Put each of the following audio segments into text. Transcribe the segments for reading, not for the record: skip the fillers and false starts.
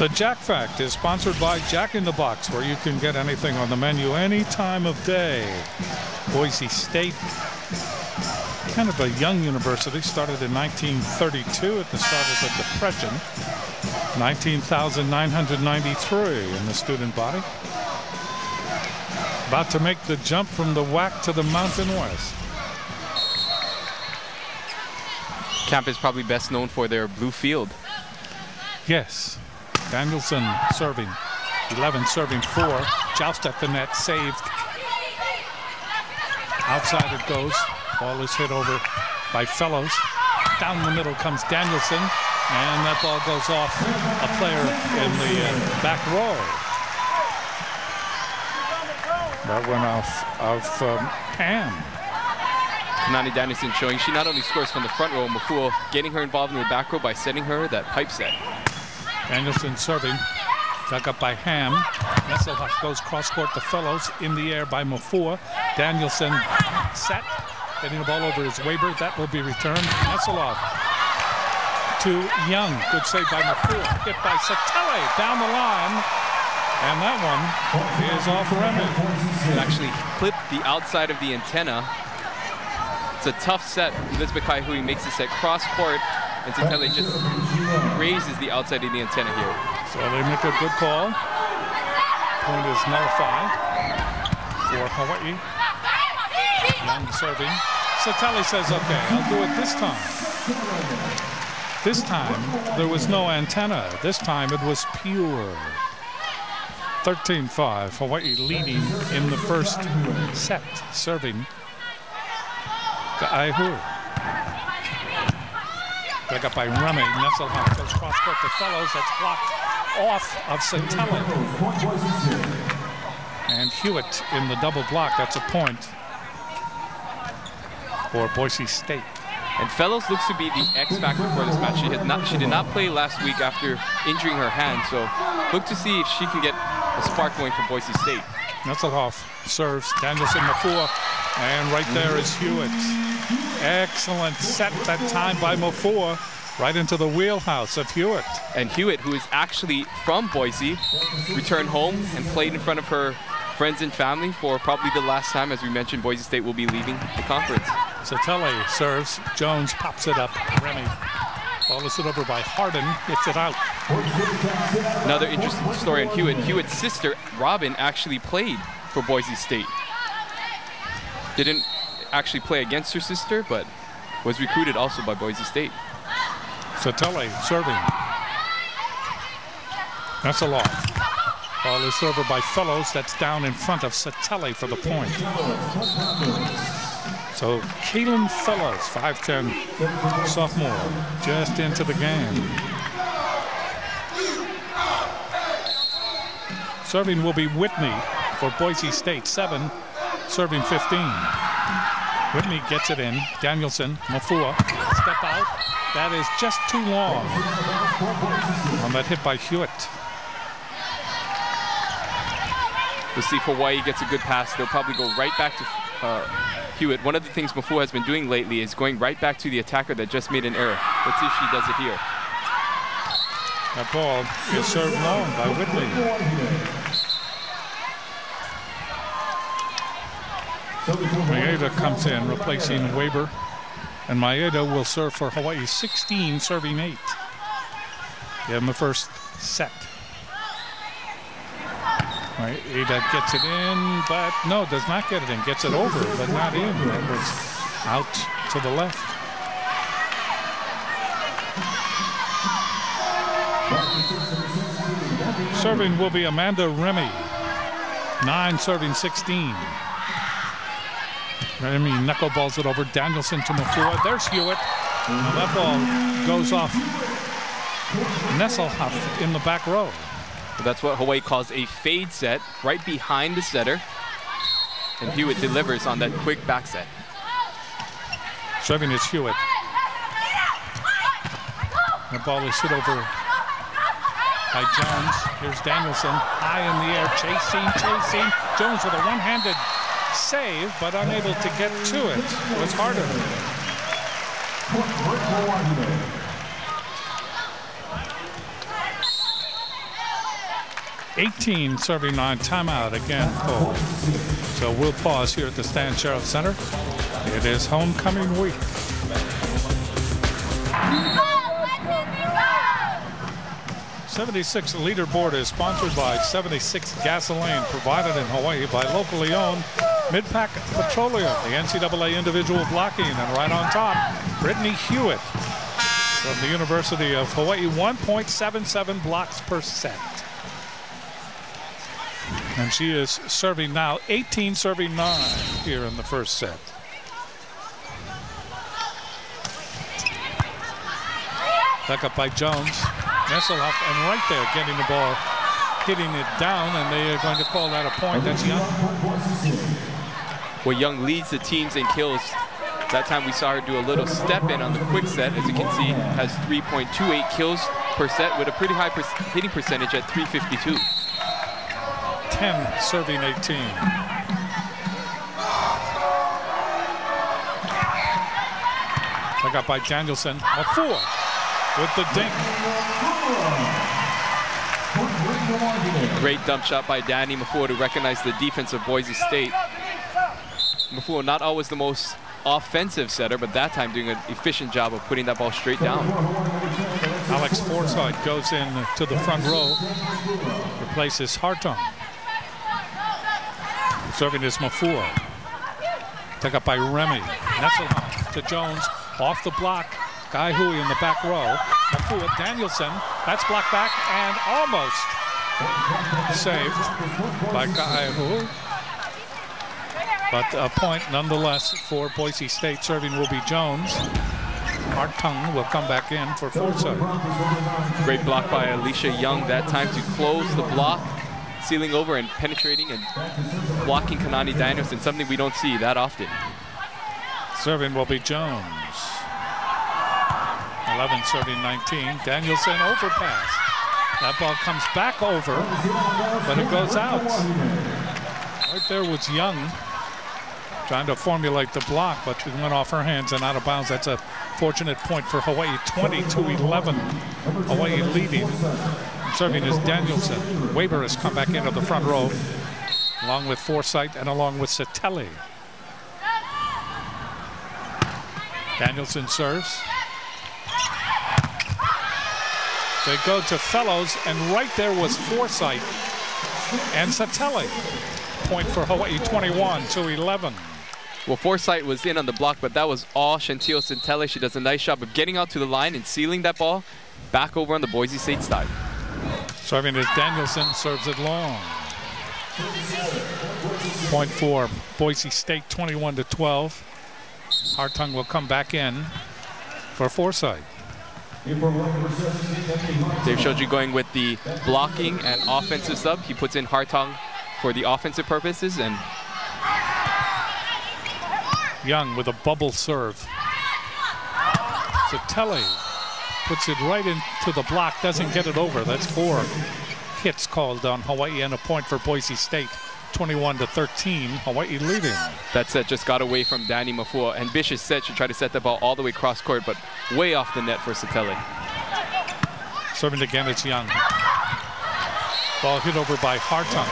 The Jack Fact is sponsored by Jack in the Box, where you can get anything on the menu any time of day. Boise State, kind of a young university, started in 1932 at the start of the Depression. 19,993 in the student body. About to make the jump from the WAC to the Mountain West. Camp is probably best known for their blue field. Yes. Danielson serving. 11 serving 4. Joust at the net, saved. Outside it goes. Ball is hit over by Fellows. Down the middle comes Danielson, and that ball goes off a player in the back row. That went off Ham. Nani Danielson showing she not only scores from the front row, Mafua getting her involved in the back row by setting her that pipe set. Danielson serving, dug up by Ham. Nesselhoff goes cross court to Fellows, in the air by Mafua. Danielson set, getting the ball over his Weber. That will be returned. Nesselhoff to Young. Good save by Mafua. Hit by Satele down the line. And that one is off Remy. It actually clipped the outside of the antenna. It's a tough set. Elizabeth Kaihui makes the set cross court, and Satele just raises the outside of the antenna here. So they make a good call. Point is nullified for Hawaii. Young serving. Satele says, okay, I'll do it this time. This time, there was no antenna. This time, it was pure. 13-5, Hawaii leading in the first set. Serving Kaihui. Dug up by Remy. Nesselhoff goes cross court to Fellows. That's blocked off of Satele. And Hewitt in the double block. That's a point for Boise State. And Fellows looks to be the X factor for this match. She did not play last week after injuring her hand, so look to see if she can get a spark going for Boise State. Nesselhoff serves. Danielson Mafua, and right there is Hewitt. Excellent set that time by Mafua, right into the wheelhouse of Hewitt. And Hewitt, who is actually from Boise, returned home and played in front of her friends and family for probably the last time. As we mentioned, Boise State will be leaving the conference. Satele serves. Jones pops it up. Remy. Ball is hit over by Harden. Hits it out. Another interesting story on Hewitt. Hewitt's sister, Robin, actually played for Boise State. Didn't actually play against her sister, but was recruited also by Boise State. Satele serving. That's a loss. Ball is served by Fellows. That's down in front of Satele for the point. So Kaylin Fellows, 5'10", sophomore, just into the game. Serving will be Whitney for Boise State, 7, serving 15. Whitney gets it in. Danielson, Mafua, step out. That is just too long on that hit by Hewitt. We'll see if Hawaii gets a good pass. They'll probably go right back to Hewitt. One of the things Mafua has been doing lately is going right back to the attacker that just made an error. Let's see if she does it here. That ball is served long by Whitney. Maeda comes in, replacing Weber. And Maeda will serve for Hawaii, 16, serving 8 in the first set. Maeda gets it in, but no, does not get it in. Gets it over, but not in. That was out to the left. Serving will be Amanda Remy, 9, serving 16. Remy knuckleballs it over. Danielson to Mafua. There's Hewitt. And that ball goes off Nesselhoff in the back row. That's what Hawaii calls a fade set, right behind the setter. And Hewitt delivers on that quick back set. Serving is Hewitt. The ball is hit over by Jones. Here's Danielson, high in the air, chasing. Jones with a one-handed save, but unable to get to it. It was harder. 18 serving 9. Timeout again called. So we'll pause here at the Stan Sheriff Center. It is homecoming week. '76 leaderboard is sponsored by 76 Gasoline, provided in Hawaii by locally owned Mid-Pac Petroleum, the NCAA individual blocking, and right on top, Brittany Hewitt from the University of Hawaii, 1.77 blocks per set. And she is serving now, 18 serving 9 here in the first set. Back up by Jones. Nesselhoff, and right there getting the ball, hitting it down, and they are going to call that a point. That's Young. Well, Young leads the teams in kills. That time we saw her do a little step in on the quick set. As you can see, has 3.28 kills per set with a pretty high hitting percentage at 352. 10 serving 18. Back up by Danielson. A 4 with the dink. Great dump shot by Danny Mafua to recognize the defense of Boise State. Mafua not always the most offensive setter, but that time doing an efficient job of putting that ball straight down. Alex Forsythe goes in to the front row, replaces Hartung. Serving is Mafua. Took up by Remy. Nesselhoff to Jones, off the block. Guy Hui in the back row. Mafua, Danielson, that's blocked back and almost saved by Guy Hui. But a point nonetheless for Boise State. Serving will be Jones. Hartung will come back in for Forsythe. Great block by Alicia Young that time to close the block, sealing over and penetrating and blocking Kanani Danielson, something we don't see that often. Serving will be Jones. 11 serving 19. Danielson overpass. That ball comes back over, but it goes out. Right there was Young trying to formulate the block, but it went off her hands and out of bounds. That's a fortunate point for Hawaii. 20-11. Hawaii leading. Serving is Danielson. Weber has come back into the front row, along with Forsythe and along with Satelli. Danielson serves. They go to Fellows, and right there was Forsythe and Satelli. Point for Hawaii, 21-11. Well, Forsythe was in on the block, but that was all Chantil Satelli. She does a nice job of getting out to the line and sealing that ball back over on the Boise State side. Serving is Danielson, serves it long. Point for Boise State, 21-12. Hartung will come back in for Forsythe. Dave Shoji going with the blocking and offensive sub. He puts in Hartung for the offensive purposes, and Young with a bubble serve. Satelli puts it right into the block, doesn't get it over. That's 4 hits called on Hawaii and a point for Boise State. 21-13, Hawaii leading. That set just got away from Danny Mafua. Ambitious set, should try to set the ball all the way cross court, but way off the net for Satelli. Serving again, it's Young. Ball hit over by Hartung.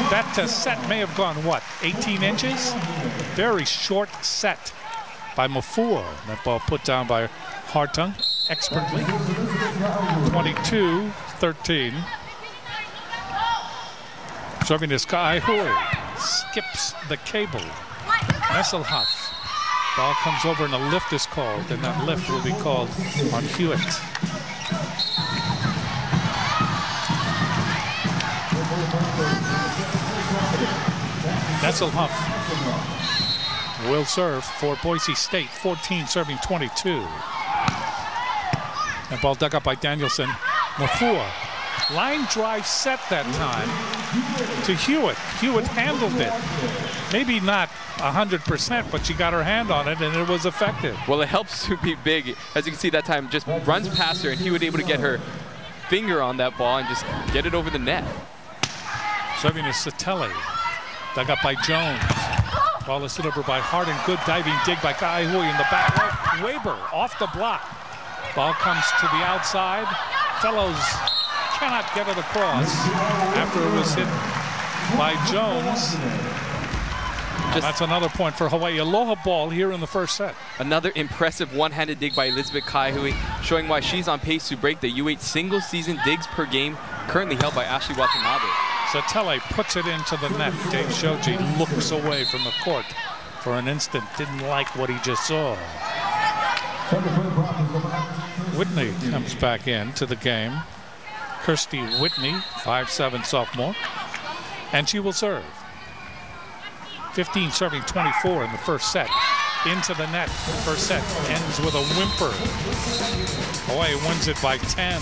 That set may have gone, what, 18 inches? Very short set by Mafua. That ball put down by Hartung expertly. 22-13. Serving is Kai Hui. Skips the cable. Nesselhoff. Ball comes over and a lift is called, and that lift will be called on Hewitt. Nesselhoff will serve for Boise State. 14 serving 22. That ball dug up by Danielson. Mafua. Line drive set that time to Hewitt. Hewitt handled it. Maybe not 100%, but she got her hand on it, and it was effective. Well, it helps to be big. As you can see, that time just runs past her, and Hewitt able to get her finger on that ball and just get it over the net. Serving is Satelli. Dug up by Jones. Ball is hit over by Harding. Good diving dig by Kai Hui in the back right. Weber off the block. Ball comes to the outside. Fellows cannot get it across after it was hit by Jones. That's another point for Hawaii. Aloha ball here in the first set. Another impressive one-handed dig by Elizabeth Kaihui, showing why she's on pace to break the U8 single-season digs per game currently held by Ashley Watanabe. Satele puts it into the net. Dave Shoji looks away from the court for an instant. Didn't like what he just saw. Whitney comes back in to the game. Kirsty Whitney, 5'7" sophomore. And she will serve. 15 serving 24 in the first set. Into the net. The first set ends with a whimper. Hawaii wins it by 10.